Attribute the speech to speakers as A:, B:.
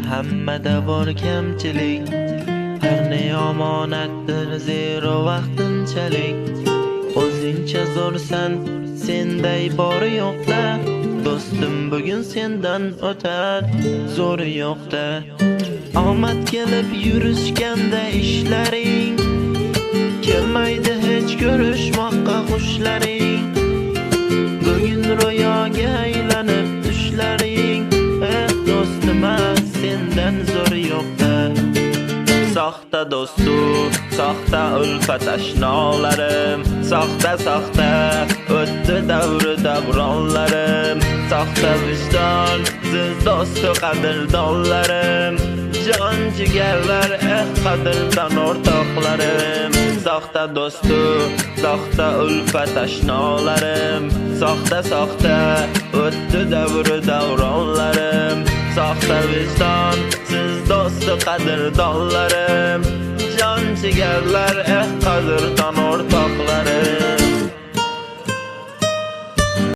A: Hammada bor kamchilik, har ne omonatdir zero vaqtinchalik. O'zingcha zo'rsan, senday bori yo'qda, do'stim bugun sendan o'tar, zo'ri yo'qda. Omad kelib yurishganda ishlaring, kelmaydi hech ko'rishmoqqa xushlaring. Bugun ro'yoga aylanib tushlaring, do'stim sendan zo'ri yo'qda. Soxta do'stu, soxta ulfat ashnolarim, soxta o'tdi davri davronlarim. Soxta vijdon, siz do'stu qadrdonlarim, jon jigarlar qadrdon o'rtoqlarim. Soxta do'stu, soxta ulfat ashnolarim, soxta o'tdi davri davronlarim. Soxta vijdon, siz do'stu qadrdonlarim, jon jigarlar qadrdon